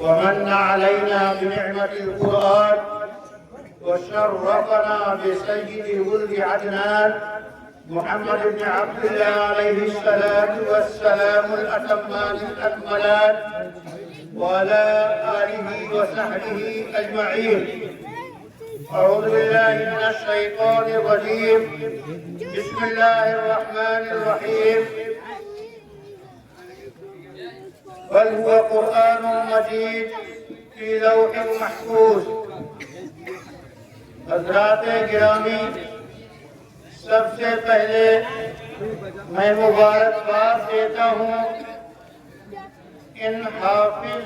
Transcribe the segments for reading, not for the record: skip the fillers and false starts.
ومن علينا بنعمة القرآن وشرفنا بسيد ولد عدنان محمد بن عبد الله عليه الصلاة والسلام الأتمان الأكملان وعلى آله وصحبه أجمعين. أعوذ بالله من الشيطان الرجيم. بسم الله الرحمن الرحيم. بل هو قرآن مجيد في لوح محفوظ. حضرات گرامی، سب سے پہلے میں مبارکباد دیتا ہوں ان حافظ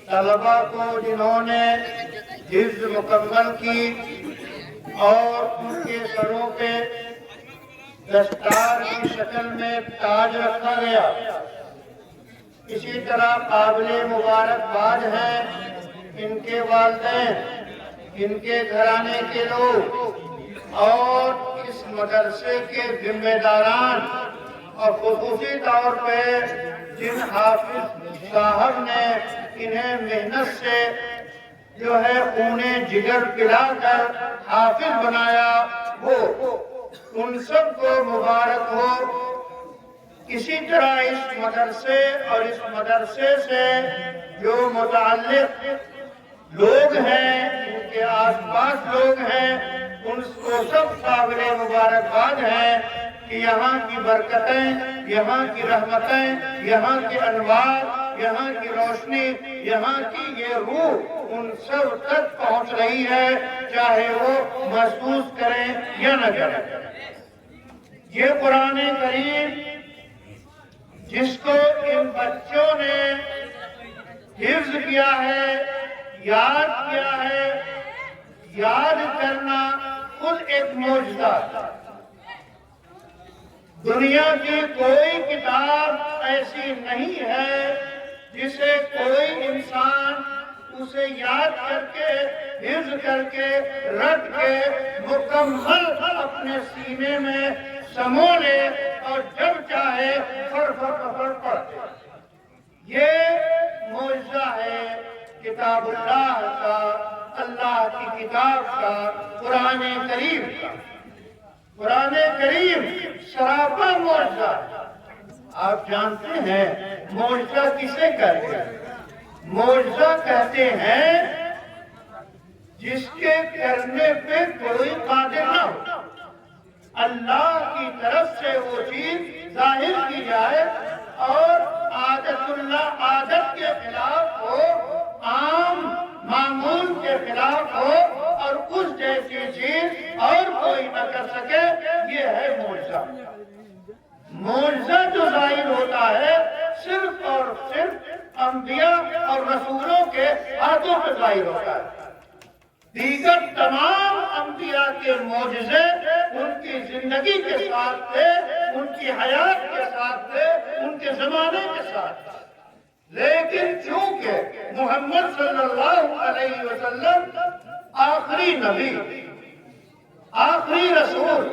طلباء کو جنہوں نے حفظ مکمل کی اور ان کے سروں پہ دستار کی شکل میں تاج رکھا گیا. اسی طرح قابل مبارکباد ہیں ان کے والدین، ان کے گھرانے کے لوگ اور اس مدرسے کے ذمہ داران، اور خصوصی طور پہ جن حافظ صاحب نے انہیں محنت سے جو ہے خون جگر پلا کر حافظ بنایا، وہ ان سب کو مبارک ہو. اسی طرح اس مدرسے اور اس مدرسے سے جو متعلق لوگ ہیں، ان کے آس پاس لوگ ہیں، ان کو سب قابل مبارکباد ہیں کہ یہاں کی برکتیں، یہاں کی رحمتیں، یہاں کے انوار، یہاں کی روشنی، یہاں کی یہ روح ان سب تک پہنچ رہی ہے، چاہے وہ محسوس کریں یا نہ کریں. یہ قرآن کریم جس کو ان بچوں نے حفظ کیا ہے، یاد کیا ہے، یاد کرنا خود ایک معجزہ. دنیا کی کوئی کتاب ایسی نہیں ہے جسے کوئی انسان اسے یاد کر کے، حفظ کر کے، رٹ کے مکمل اپنے سینے میں سمو لے اور جب چاہے پڑھ پڑھے. یہ معجزہ ہے کتاب اللہ کا، اللہ کی کتاب کا، قرآن کریم کا. قرآن کریم سراپا معجزہ. آپ جانتے ہیں معجزہ کسے کہتے ہیں؟ معجزہ کہتے ہیں جس کے کرنے پہ کوئی قادر نہ ہو. اللہ کی طرف سے وہ چیز ظاہر کی جائے اور عادت اللہ عادت کے خلاف ہو، عام معمول کے خلاف ہو، اور اس جیسی چیز اور کوئی نہ کر سکے. یہ ہے معجزہ. معجزہ جو ظاہر ہوتا ہے صرف اور صرف انبیاء اور رسولوں کے ہاتھوں پہ ظاہر ہوتا ہے. دیگر تمام انبیاء کے معجزے ان کی زندگی کے ساتھ تھے، ان کی حیات کے ساتھ تھے، ان کے زمانے کے ساتھ تھے. لیکن چونکہ محمد صلی اللہ علیہ وسلم آخری نبی، آخری رسول،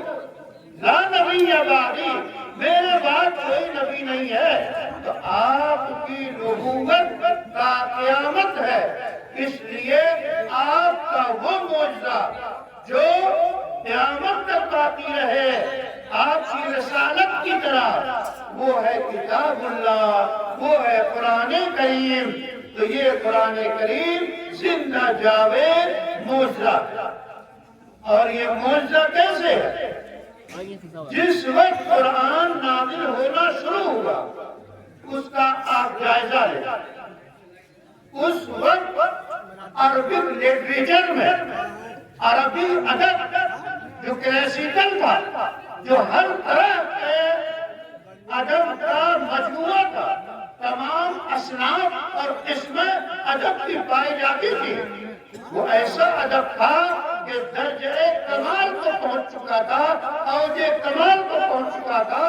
لا نبی بعدی، میرے بعد کوئی نبی نہیں ہے، تو آپ کی نبوت کا قیامت ہے. اس لیے آپ کا وہ معجزہ جو قیامت تک باقی رہے، آپ کی رسالت کی طرح، وہ ہے کتاب اللہ، وہ ہے قرآن کریم. تو یہ قرآن کریم زندہ جاوید معجزہ. اور یہ معجزہ کیسے ہے؟ جس وقت قرآن نازل ہونا شروع ہوا اس کا آپ جائزہ لیں. اس وقت عربک لٹریچر میں، عربی ادب جو کلاسیکل تھا، جو ہر طرح کے ادب کا مجموعہ تھا، تمام اصناف اور قسمیں ادب کی پائی جاتی تھی، وہ ایسا ادب تھا کہ درجہ کمال کو پہنچ چکا تھا، اوج کمال کو پہنچ چکا تھا،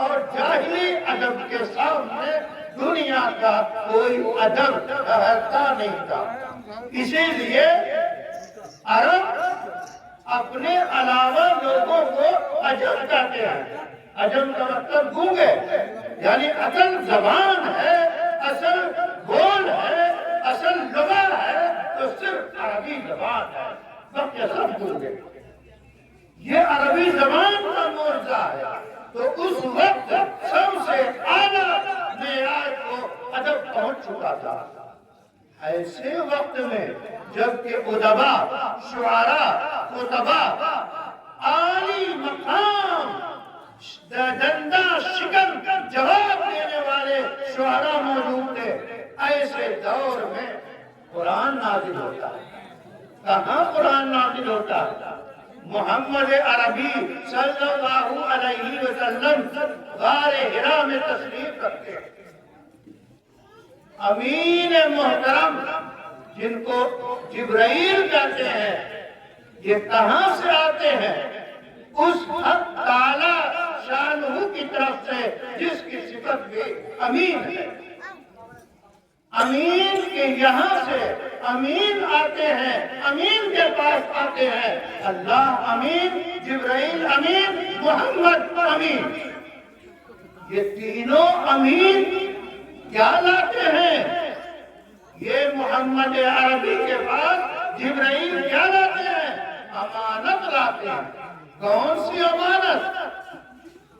اور جاہلی ادب کے سامنے دنیا کا کوئی ادب ٹھہرتا نہیں تھا. اسی لیے عرب اپنے علاوہ لوگوں کو عجم کہتے ہیں. عجم کا مطلب گونگے، یعنی اصل زبان ہے، اصل بول ہے، بات ہے، سب کے سب بھول گئے۔ یہ عربی زبان کا معجزہ ہے۔ تو اس وقت سب سے اعلیٰ معیار کو ادب پہنچ چکا تھا۔ ایسے وقت میں جبکہ ادبا، شعراء، خطبا، عالی مقام دندہ شکن جواب دینے والے شعراء موجود تھے، ایسے دور میں قرآن نازل ہوتا ہے۔ کہاں قرآن نازل ہوتا ہے؟ محمد عربی صلی اللہ علیہ وسلم غار حرا میں تشریف رکھتے ہیں۔ امین محترم جن کو جبرائیل کہتے ہیں، یہ کہاں سے آتے ہیں؟ اس حق تعالی شانہ کی طرف سے جس کی صفت بھی امین ہے۔ امین کے یہاں سے امین آتے ہیں، امین کے پاس آتے ہیں۔ اللہ امین، جبرائیل امین، محمد امین۔ یہ تینوں امین کیا لاتے ہیں؟ یہ محمد عربی کے پاس جبرائیل کیا لاتے ہیں؟ امانت لاتے ہیں۔ کون سی امانت؟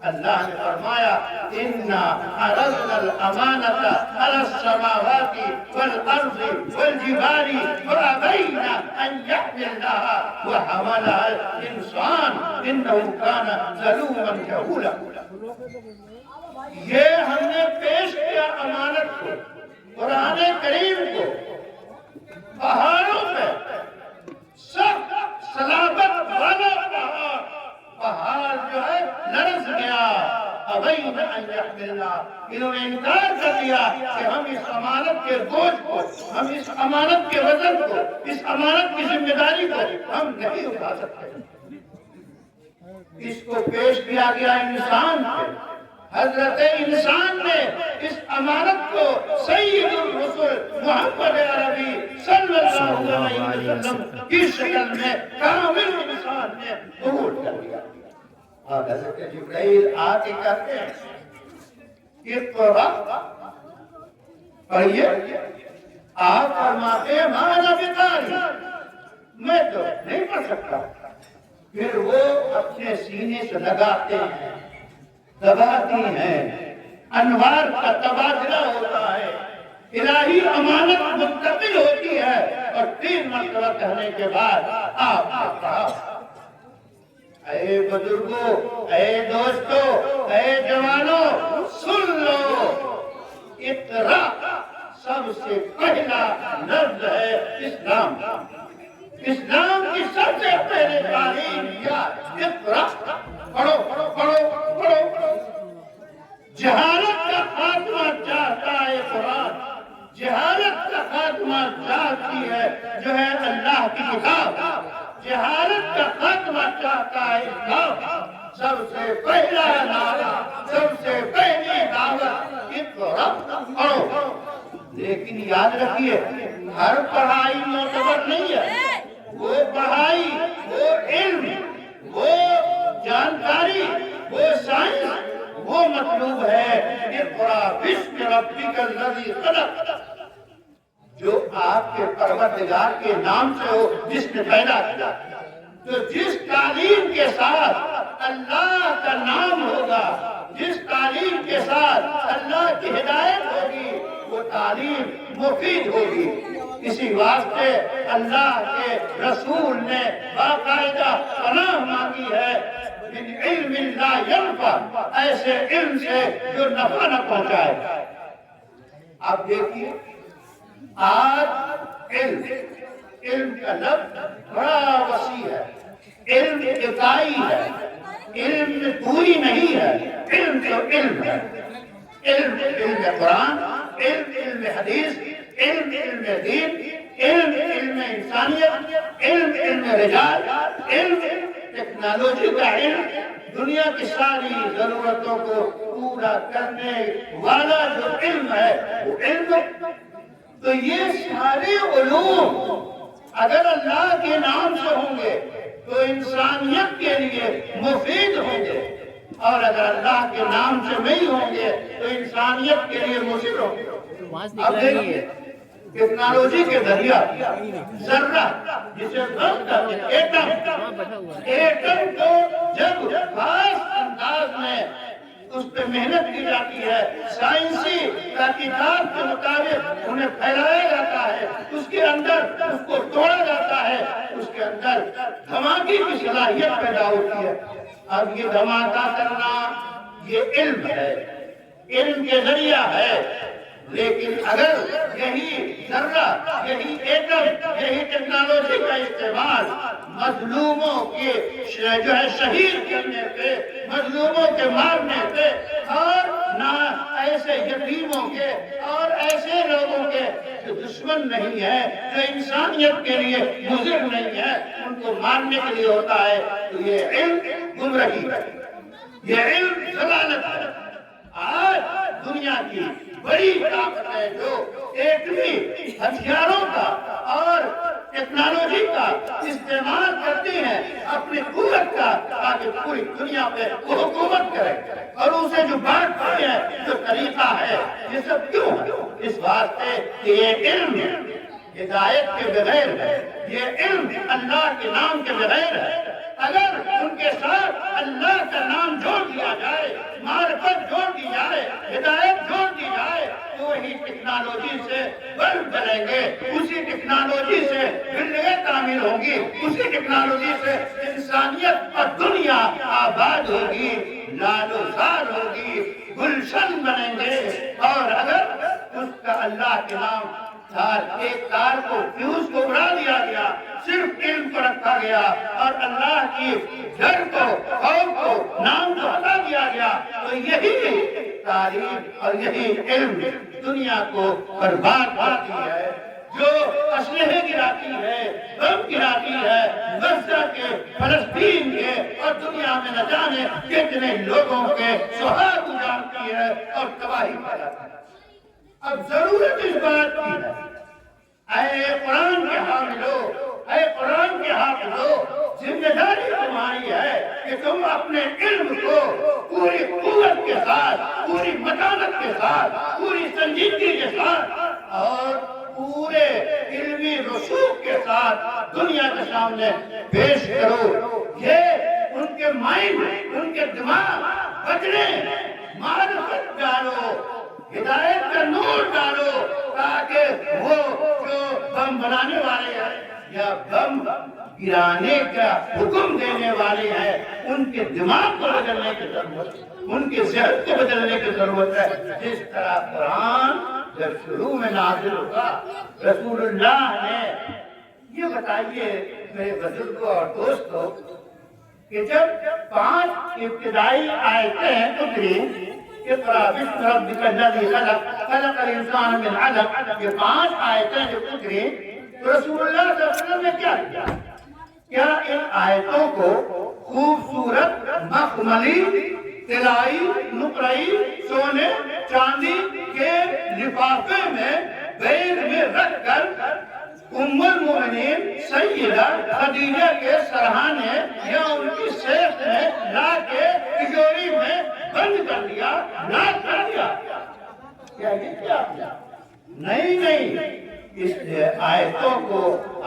اللہ نے فرمایا اِنَّا عَرَضْنَا الْأَمَانَةَ عَلَى السَّمَاوَاتِ وَالْأَرْضِ وَالْجِبَالِ فَأَبَيْنَ أَنْ يَحْمِلْنَهَا وَحَمَلَهَا الْإِنسَانُ إِنَّهُ كَانَ ظَلُومًا جَهُولًا۔ یہ ہم نے پیش کیا امانت کو، قرآن کریم کو، پہاڑوں پہ سخت صلابت والا پہاڑ جو ہے لرز گیا، ابین ان یحملنا، انہوں نے انکار کر دیا کہ ہم اس امانت کے بوجھ کو، ہم اس امانت کے وزن کو، اس امانت کی ذمہ داری کو ہم نہیں اٹھا سکتے۔ اس کو پیش کیا گیا انسان پہ۔ حضرت انسان نے اس امانت کو سید الرسل محمد عربی صلی اللہ علیہ وسلم کی شکل میں کامل انسان نے قبول کر لیا۔ اور حضرت جبرائیل آ کے کہتے ہیں اقرأ، پڑھیے۔ آپ فرماتے ہیں ماذا بقاری، میں تو نہیں پڑھ سکتا۔ پھر وہ اپنے سینے سے لگاتے ہیں، دباتی ہیں، انوار کا تبادلہ ہوتا ہے، الہی امانت منتقل ہوتی ہے، اور 3 مرتبہ کہنے کے بعد آپ نے کہا اے بزرگوں، اے دوستوں، اے جوانوں، سن لو، اقرا سب سے پہلا لفظ ہے اسلام۔ اسلام کی سب سے پہلے تعلیم کیا؟ اقرا، پڑھو پڑھو پڑھو پڑھو۔ جہالت کا خاتمہ چاہتا ہے قرآن، جہالت کا خاتمہ چاہتی ہے جو ہے اللہ کی کتاب، جہالت کا خاتمہ چاہتا ہے اسلام۔ سب سے پہلا نعرہ، سب سے پہلی دعوت اقرا، پڑھو۔ لیکن یاد رکھیے ہر پڑھائی معتبر نہیں ہے۔ وہ پڑھائی، وہ علم، وہ جانکاری، وہ سائنس، وہ مطلوب ہے اقرا باسم ربک الذی خلق، جو آپ کے پروردگار کے نام سے ہو جس نے پیدا کیا۔ تو جس تعلیم کے ساتھ اللہ کا نام ہوگا، جس تعلیم کے ساتھ اللہ کی ہدایت ہوگی، وہ تعلیم مفید ہوگی۔ اسی واسطے اللہ کے رسول نے باقاعدہ پناہ مانگی ہے من علم لا ينفع، ایسے علم سے جو نفع نہ پہنچائے۔ آپ دیکھیے آج علم کا لفظ بڑا وسیع ہے، علم اکائی ہے، علم پوری نہیں ہے۔ علم تو علم ہے، علم قرآن، علم حدیث، علم دین، علم انسانیت، علم رجال، علم ٹیکنالوجی کا علم، دنیا کی ساری ضرورتوں کو پورا کرنے والا جو علم ہے وہ علم۔ تو یہ سارے علوم اگر اللہ کے نام سے ہوں گے تو انسانیت کے لیے مفید ہوں گے، اور اگر اللہ کے نام سے نہیں ہوں گے تو انسانیت کے لیے مضر ہوں گے۔ اب دیکھیے ٹیکنالوجی کے ذریعہ ذرہ جسے بم کہتے ہیں، ایٹم کو جب خاص انداز میں اس پہ محنت کی جاتی ہے، سائنسی تحقیقات کے مطابق انہیں پھیلایا جاتا ہے، اس کے اندر اس کو توڑا جاتا ہے، اس کے اندر دھماکے کی صلاحیت پیدا ہوتی ہے۔ اب یہ دھماکہ کرنا یہ علم ہے، علم کے ذریعہ ہے، لیکن اگر یہی ذرہ، یہی ایٹم، یہی ٹیکنالوجی کا استعمال مظلوموں کے جو ہے شہید کرنے پہ، مظلوموں کے مارنے پہ، اور نہ ایسے یتیموں کے اور ایسے لوگوں کے جو دشمن نہیں ہے، جو انسانیت کے لیے مضر نہیں ہے، ان کو مارنے کے لیے ہوتا ہے، تو یہ علم گمراہی ہے، یہ علم ضلالت ہے۔ آج دنیا کی بڑی طاقت ہے جو ایٹمی ہتھیاروں کا اور ٹیکنالوجی کا استعمال کرتی ہیں اپنی قوت کا، تاکہ پوری دنیا پہ وہ حکومت کرے، اور اسے جو بات پڑی ہے، جو طریقہ ہے، یہ سب کیوں ہے؟ اس واسطے کہ یہ علم ہدایت کے بغیر ہے، یہ علم اللہ کے نام کے بغیر ہے۔ اگر ان کے ساتھ اللہ کا نام جوڑ دیا جائے، معرفت جوڑ دی جائے، ہدایت جوڑ دی جائے، تو وہی ٹیکنالوجی سے بلب جلیں گے، اسی ٹیکنالوجی سے بلڈنگیں تعمیر ہوں گی، اسی ٹیکنالوجی سے انسانیت اور دنیا آباد ہوگی، لال و زار ہوگی، گلشن بنیں گے۔ اور اگر اس کا اللہ کے نام ایک تار کو، فیوز کو اڑا دیا گیا، صرف علم کو رکھا گیا، اور اللہ کی ڈر کو، خوف کو، نام کو ہٹا دیا گیا، تو یہی تعلیم اور یہی علم دنیا کو برباد کرتی ہے، جو اسلحے گراتی ہے، بم گراتی ہے، غزہ کے، فلسطین کے، اور دنیا میں نہ جانے کتنے لوگوں کے سہاگ اجاڑتی ہے اور تباہی پھیلاتی ہے۔ اب ضرورت اس بات کی ہے، اے قرآن کے حاملو، اے قرآن کے حافظو، ذمہ داری تمہاری ہے کہ تم اپنے علم کو پوری قوت کے ساتھ، پوری متانت کے ساتھ، پوری سنجیدگی کے ساتھ اور پورے علمی رسوخ کے ساتھ دنیا کے سامنے پیش کرو۔ یہ ان کے مائنڈ، ان کے دماغ بدلے، معرفت ڈالو، ہدایت کا نور ڈالو، تاکہ وہ جو بم بنانے والے ہیں یا بم گرانے کا حکم دینے والے ہیں، ان کے دماغ کو بدلنے کی ضرورت ہے، ان کے ذہن کو بدلنے کی ضرورت ہے۔ جس طرح قرآن جب شروع میں نازل ہوا، رسول اللہ نے یہ بتائیے میرے بزرگوں اور دوستوں کہ جب 5 ابتدائی آیتیں اتری، اقرأ باسم ربک الذی خلق، خلق الانسان من علق، یہ 5 آیتیں جب اتری تو رسول اللہ صلی اللہ علیہ وسلم نے کیا کیا؟ کیا ان آیتوں کو خوبصورت مخملی، طلائی، نقرئی، سونے چاندی کے لفافے میں بیگ میں رکھ کر ام المؤمنین سیدہ خدیجہ کے سرہانے یا ان کی سیف میں لا کے تجوری میں بند کر دیا، لاک کر دیا؟ کیا یہ کیا؟ نہیں، اس آیتوں کو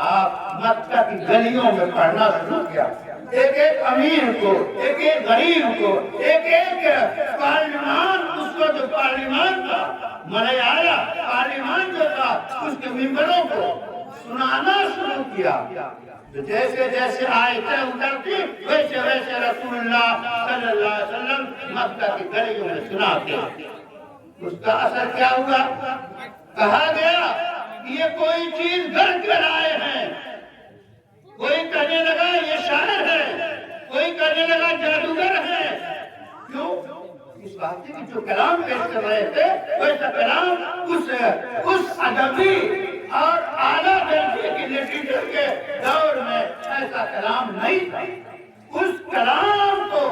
آپ مکہ کی گلیوں میں پڑھنا شروع کیا، ایک ایک امیر کو، ایک ایک غریب کو، ایک ایک پارلیمان، اس کو جو پارلیمان تھا، ملیالہ پارلیمان جو تھا، اس کے ممبروں کو سنانا شروع کیا۔ جیسے جیسے آیتیں اترتی ویسے ویسے رسول اللہ صلی اللہ علیہ وسلم مکہ کی گلیوں میں سناتے۔ اس کا اثر کیا ہوا؟ کہا گیا یہ کوئی چیز گھر کر آئے ہیں، کوئی کہنے لگا یہ شاعر ہے، کوئی کہنے لگا جادوگر ہے۔ کیوں؟ اس بات کی جو کلام پیش کر رہے تھے ویسا کلام اس ادبی اور اعلیٰ درجے کی لٹریچر کے دور میں ایسا کلام نہیں تھا۔ اس کلام کو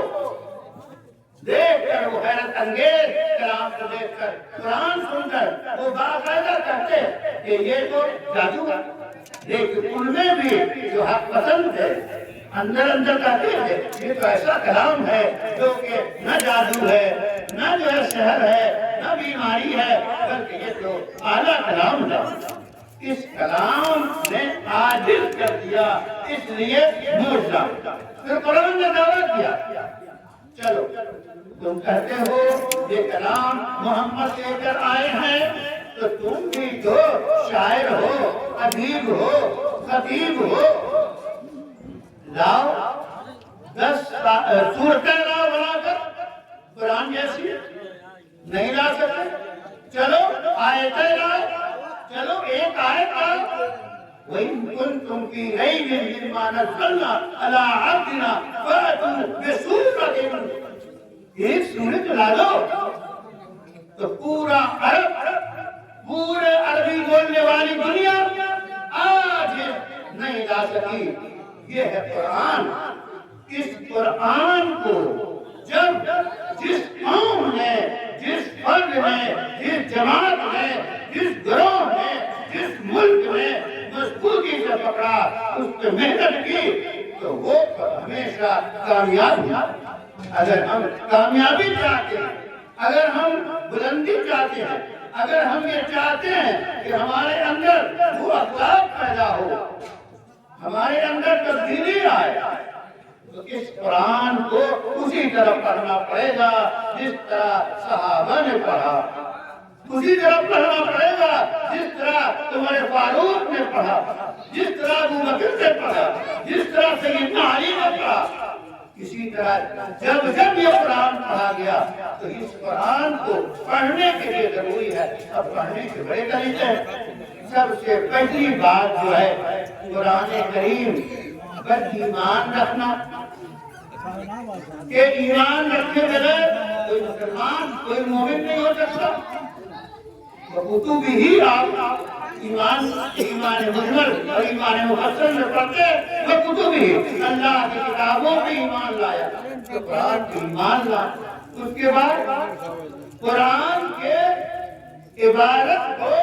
دیکھ کر، وہ حیرت انگیز کلام کو دیکھ کر، قرآن سن کر وہ باقاعدہ کہتے کہ یہ تو جادو ہے، لیکن ان میں بھی جو حق پسند تھے اندر کہتے تھے یہ تو ایسا کلام ہے جو کہ نہ جادو ہے، نہ جو ہے سحر ہے، نہ بیماری ہے، بلکہ یہ تو اعلیٰ کلام ہے۔ اس کلام نے عاجز کر دیا، اس لیے معجزہ۔ پھر قرآن نے دعویٰ کیا، چلو تم کہتے ہو یہ کلام محمد لے کر آئے ہیں، تو تم بھی تو شاعر ہو، ادیب ہو، خطیب ہو، لاؤ 10 صورتیں لاؤ بنا کر قرآن جیسی۔ نہیں لا سکتے، چلو آیتیں لاؤ، چلو ایک آیت لاؤ۔ وَإِن كُنتُمْ فِي رَيْبٍ مِّمَّا نَزَّلْنَا عَلَىٰ عَبْدِنَا فَأْتُوا بِسُورَةٍ، ایک سورت لا دو۔ تو پورا عرب، پورے عربی بولنے والی دنیا آج نہیں لا سکی۔ یہ ہے قرآن۔ اس قرآن کو جب جس قوم نے، جس فرد نے، جس جماعت نے، جس گروہ نے، جس ملک نے مضبوطی سے پکڑا، اس پہ محنت کی، تو وہ ہمیشہ کامیاب ہوا۔ اگر ہم کامیابی چاہتے ہیں، اگر ہم بلندی چاہتے ہیں، اگر ہم یہ چاہتے ہیں کہ ہمارے اندر وہ اخلاق پیدا ہو، ہمارے اندر تبدیلی آئے، تو اس قرآن کو اسی طرح پڑھنا پڑے گا جس طرح صحابہ نے پڑھا، اسی طرح پڑھنا پڑے گا جس طرح عمر فاروق نے پڑھا، جس طرح ابو بکر نے پڑھا، جس طرح سیدنا علی نے پڑھا۔ اسی طرح جب جب یہ قرآن پڑھا گیا تو اس قرآن کو پڑھنے کے لیے ضروری ہے۔ اب پڑھنے کے بڑے طریقے ہیں۔ سب سے پہلی بات جو ہے قرآن کریم پر ایمان رکھنا، کہ ایمان رکھنے بغیر کوئی مسلمان، کوئی مومن نہیں ہو سکتا۔ کتب ہی آپ ایمان مجمل اور ایمان مفصل میں پڑھتے ہیں، وہ کتب ہی اللہ کی کتابوں میں ایمان لایا، تو قرآن کی ایمان لایا۔ اس کے بعد قرآن کے عبارت کو،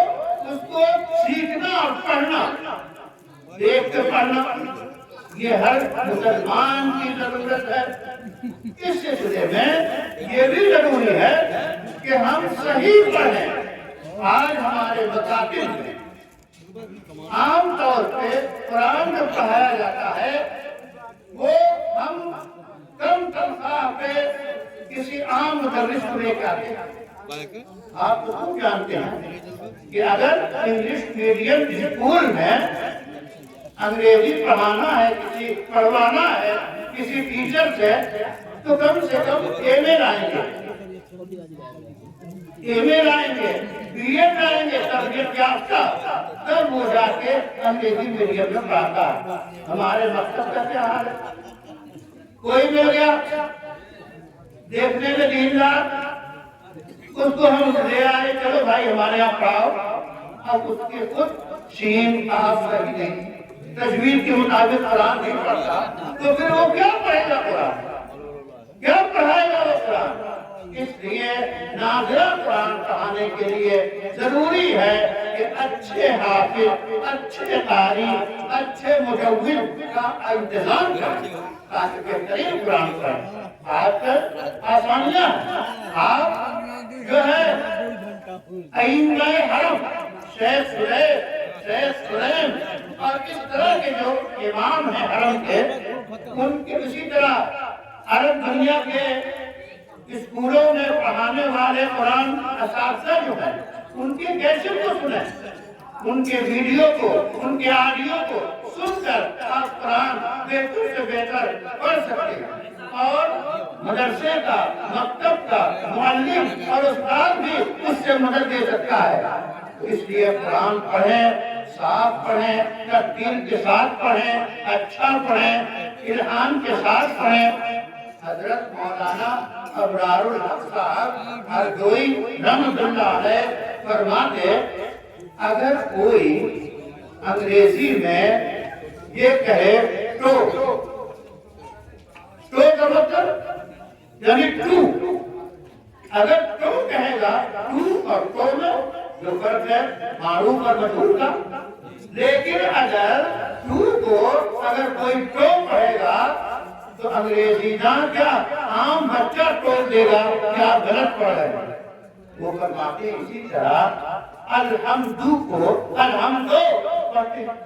اس کو سیکھنا اور پڑھنا، دیکھ کے پڑھنا، یہ ہر مسلمان کی ضرورت ہے۔ اس سلسلے میں یہ بھی ضروری ہے کہ ہم صحیح پڑھیں۔ آج ہمارے مکاتب میں عام طور پہ قرآن جو پڑھایا جاتا ہے وہ ہم کم تنخواہ پہ کسی عام مدرس کو لے کے آتے ہیں۔ آپ تو خوب جانتے ہیں کہ اگر انگلش میڈیم اسکول میں انگریزی پڑھانا ہے، کسی پڑھوانا ہے کسی ٹیچر سے، تو کم سے کم ایم اے لائیں گے، ایم اے لائیں گے، بی ایڈ لائیں گے، تربیت یافتہ، تب وہ جا کے انگریزی میڈیم میں پڑھاتا ہے۔ ہمارے مکتب کا کیا حال ہے؟ کوئی مل گیا دیکھنے میں دیندار، اس کو ہم لے آئے، چلو بھائی ہمارے یہاں پڑھاؤ۔ اب اس کے خود شین آپ صحیح نہیں، تجوید کے مطابق قرآن نہیں پڑھتا، تو پھر وہ کیا پڑھے گا قرآن؟ کیا پڑھائے گا وہ قرآن؟ اس لیے ناظرہ قرآن پڑھانے کے لیے ضروری ہے کہ اچھے حافظ، اچھے قاری، اچھے مجوید کا انتظام کریں تاکہ بہترین قرآن پڑھیں۔ آج کل آسانیاں، آپ جو ہے ائمہ حرم، شیخ سلیم اور اس طرح کے جو امام ہیں حرم کے، ان کے اسی طرح عرب دنیا کے اسکولوں میں پڑھانے والے قرآن اساتذہ جو ہیں، ان کے کیسٹ کو سنیں، ان کے ویڈیو کو، ان کے آڈیو کو سن کر آپ قرآن بہتر سے بہتر پڑھ سکتے ہیں، اور مدرسے کا، مکتب کا معلم اور استاد بھی اس سے مدد دے سکتا ہے۔ اس لیے قرآن پڑھیں، صاف پڑھیں، ترتیل کے ساتھ پڑھیں، اچھا پڑھیں، الہام کے ساتھ پڑھیں۔ حضرت مولانا ابرار الحق صاحب ہردوئی رحمۃ اللہ علیہ فرماتے، اگر کوئی انگریزی میں یہ کہے تو کا مطلب یعنی ٹو، اگر ٹو کہے گا، ٹو اور تو میں جو فرق ہے معروف اور مجہول کا، لیکن اگر ٹو کو اگر کوئی ٹو پڑھے گا تو انگریزی نہ کیا عام بچہ ٹوک دے گا کہ آپ غلط پڑھ رہے ہیں۔ وہ فرماتے اسی طرح الحمدو کو الحمدو پڑھتے ہیں،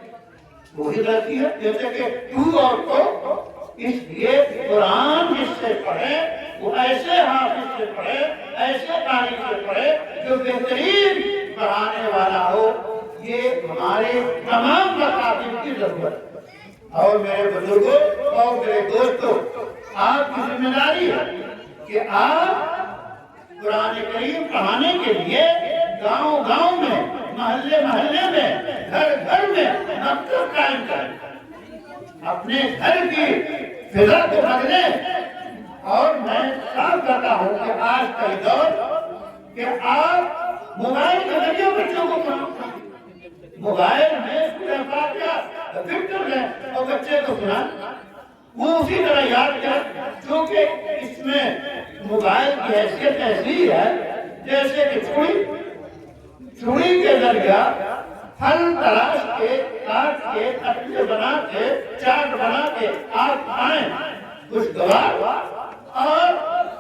وہی غلطی ہے. جیسے کہ تو اور تو، اس لیے قرآن جس سے پڑھے وہ ایسے حافظ سے پڑھے، ایسے قاری سے پڑھے جو بہترین پڑھانے والا ہو. یہ ہمارے تمام مقاصد کی ضرورت ہے. اور میرے بزرگوں اور میرے دوستوں، آپ کی ذمہ داری ہے کہ آپ قرآن کریم پڑھانے کے لیے گاؤں گاؤں میں، محلے محلے میں، گھر گھر میں مکتب قائم کریں، اپنے گھر کی فضا کو بدلیں. اور میں صاف کہتا ہوں کہ آج کا دور کہ آپ موبائل کے ذریعے بچوں کو پڑھاؤ، موبائل میں سورہ فاتحہ فکر کر لیں اور بچے کو سنائیں، وہ اسی طرح یاد کریں. کیونکہ اس میں موبائل کی حیثیت ایسی ہے جیسے کہ چھری کے ذریعہ پھل تراش کے، کاٹ کے، کٹے بنا کے، چاٹ بنا کے آپ کھائیں خوشگوار، اور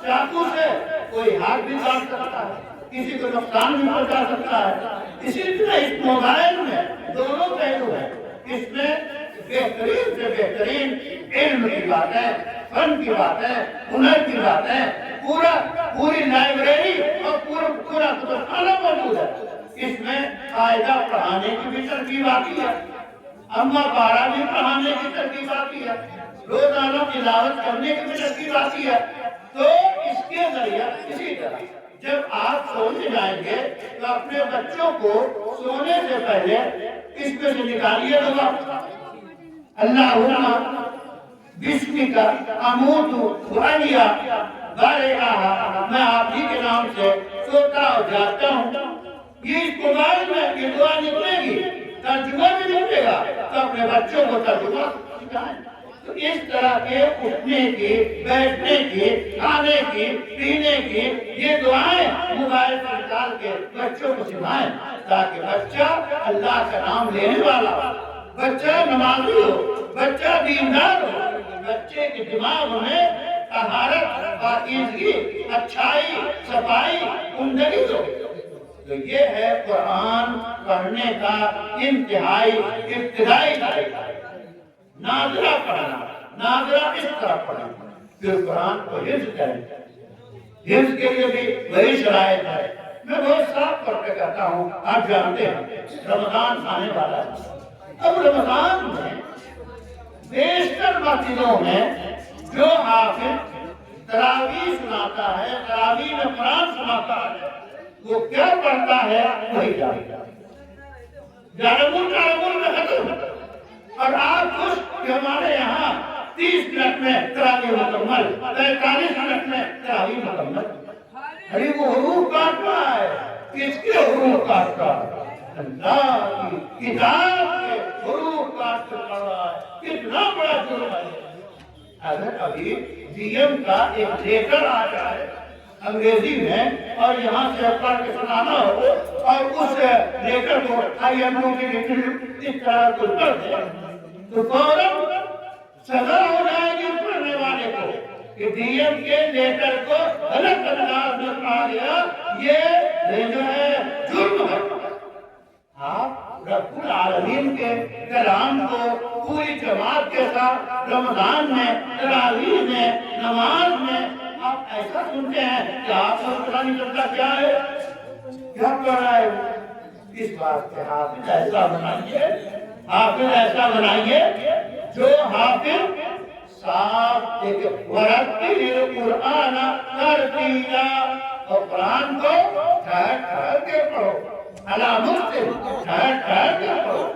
چاقو سے کوئی ہاتھ بھی کاٹ سکتا ہے، کسی کو نقصان بھی پہنچا سکتا ہے. اسی طرح اس موبائل میں دونوں پہلو ہیں. اس میں بہترین سے بہترین علم کی باتیں، فن کی باتیں، ہنر کی باتیں، پوری لائبریری اور پورا کتابخانہ موجود ہے. اس میں قاعدہ پڑھانے کی بھی ترکیب آتی ہے، اما پارا بھی پڑھانے کی ترکیب آتی ہے، روزانہ تلاوت کرنے کی بھی ترکیب آتی ہے. تو اس کے ذریعے اسی طرح جب آپ سونے جائیں گے تو اپنے بچوں کو سونے سے پہلے اس میں سے نکالیے دعا، اللہم بسمک اموت واحیا، میں آپ ہی کے نام سے سوتا اور جاگتا ہوں. یہ اس موبائل میں یہ دعا نکلے گی، ترجمہ بھی نکلے گا، تو اپنے بچوں کو ترجمہ سکھائیں. تو اس طرح کے اٹھنے کی، بیٹھنے کی، کھانے کی، پینے کی یہ دعائیں موبائل پر نکال کے بچوں کو سکھائیں، تاکہ بچہ اللہ کا نام لینے والا ہو، بچہ نمازی ہو، بچہ دیندار ہو، بچے کے دماغ میں طہارت، پاکیزگی، اچھائی، صفائی، عمدگی ہو. تو یہ ہے قرآن پڑھنے کا انتہائی ابتدائی طریقہ. ناظرہ پڑھنا، ناظرہ اس طرح پڑھنا، پھر قرآن کو حفظ کریں. حفظ کے لیے بھی وہی شرائط ہے. میں بہت صاف کر کے کہتا ہوں، آپ جانتے ہیں رمضان آنے والا ہے. اب رمضان میں بیشتر مسجدوں میں جو حافظ تراویح سناتا ہے، تراویح میں قرآن سناتا ہے، وہ کیا پڑھتا ہے وہی جانتا ہے. جارمون میں ختم. اور آپ خوش کہ ہمارے یہاں 30 منٹ میں تراویح مکمل، 45 منٹ میں تراویح مکمل. ارے وہ حروف کاٹ رہا ہے. کس کے حروف کاٹ رہا ہے؟ اللہ کی کتاب کے حروف کاٹ کے پڑھ رہا ہے. کتنا بڑا جرم ہے. اگر ابھی ڈی ایم کا ایک لیٹر آ جائے انگریزی میں اور یہاں سے پڑھ کے سنانا ہو اور اس لیٹر کو آئی ایم او کی اس طرح کو کر دے تو فوراً سزا ہو جائے گی پڑھنے والے کو کہ ڈی ایم کے لیٹر کو غلط انداز میں پڑھا گیا. یہ جو ہے جرم ہے. آپ رب العالمین کے کلام کو پوری جماعت کے ساتھ رمضان میں، تراویح میں، نماز میں آپ ایسا سنتے ہیں کہ آپ کو پتہ نہیں چلتا کیا ہے، کیا پڑھ رہا ہے. اس بات سے حافظ ایسا بنائیے، حافظ ایسا بنائیے جو حافظ صاف دیکھے وَرَتِّلِ الْقُرْآنَ تَرْتِيلًا، اور قرآن کو ٹھہر ٹھہر کے پڑھو، علامت سے ٹھہر ٹھہر کے پڑھو.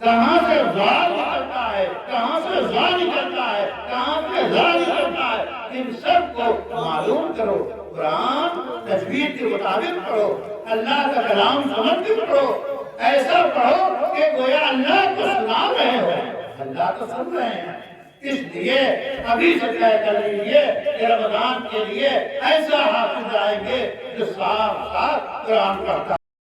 کہاں سے ضاد نکلتا ہے، کہاں سے ضا نکلتا ہے، کہاں سے ضا نکلتا ہے، ان سب کو معلوم کرو. قرآن تجوید کے مطابق پڑھو، اللہ کا کلام سمجھ کے پڑھو. ایسا پڑھو کہ گویا اللہ کو سنا رہے ہو، اللہ کو سن رہے ہیں. اس لیے ابھی سے طے کر لیجیے کہ رمضان کے لیے ایسا حافظ آئیں گے جو صاف صاف قرآن پڑھتا